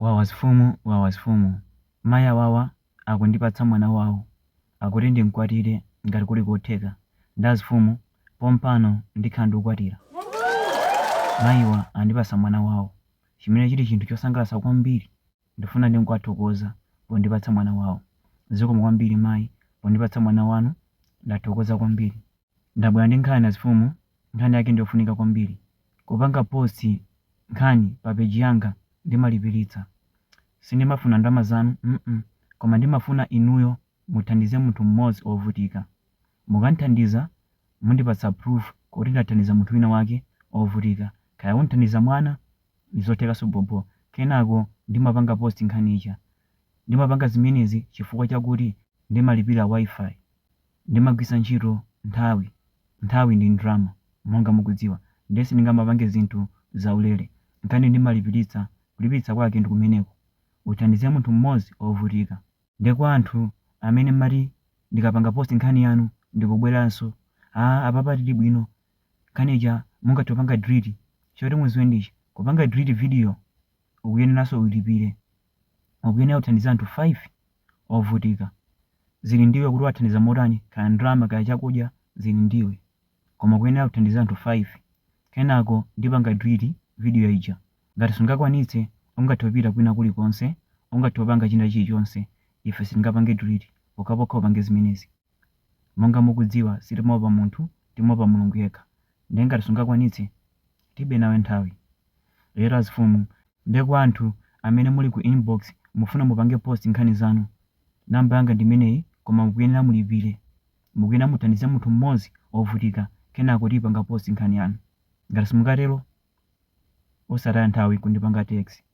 Wawa zifumu, mayi awawa akundipatsa mwana wawo, akuti ndimkwatire ngati kuli kotheka. Ndi azifumu pompano ndikhala ndikukwatira. Mayiwa andipatsa mwana wawo, chimene chili chinthu chosangalatsa kwambiri. Ndifuna ndinkuwathokoza pondipatsa mwana wawo. Zikomo kwambiri mayi pondipatsa mwana wanu, ndathokoza kwambiri. Ndabwera ndi nkhani azifumu, nkhani yake ndiyofunika kwambiri. Kupanga post nkhani pa peji yanga ndimalipiritsa. Sindimafuna ndalama zanu, koma ndimafuna inuyo muthandize munthu mmodzi ovutika. Mukandithandiza mundipatsa proof kuti ndathandiza munthu wina wake ovutika. Kaya unthandiza mwana ndizothekanso bobo. Kenako ndimapanga post nkhani ija. Ndimapanga zimenezi chifukwa chakuti ndimalipira wifi. Ndimagwiritsa ntchito nthawi. Nthawi ndi ndalama, monga mukudziwa. Ndesi ndingamapange zinthu zaulere. Nkhani ndimalipiritsa, kulipiritsa kwake ndikumeneko. Uthandize munthu mmodzi ovutika. Ndekwa anthu amene mati ndikapanga post nkhani yanu ndikubweranso, apapa tili bwino. Nkhani ija mungatopanga delete. Choti muziwe ndichi, kupanga delete video ukuyeneranso ulipire. Ukuyenera kuthandiza anthu 5 ovutika. Zili ndiwe kuti wathandiza motani, kaya ndalama kaya chakudya, zili ndiwe. Koma ukuyenera kuthandiza anthu 5. Kenako ndipanga delete video ija. Ngati sungakwanitse ungathopita kwina kulikonse, ungathopanga china chilichonse, ife sitingapange delete, pokapokha upange zimenezi. Monga mukudziwa sitimaopa munthu, timaopa Mulungu yekha. Ndiye ngati sungakwanitse tibe nawe nthawi. Lero azifumu, ndekwa anthu amene muli ku inbox mufuna mupange post nkhani zanu. Namba yanga ndi imeneyi, koma mukuyenera mulipire. Mukuyenera muthandize munthu mmodzi ovutika, kenako tipanga post nkhani yanu. Ngati simukatero, osataya nthawi kundipanga text.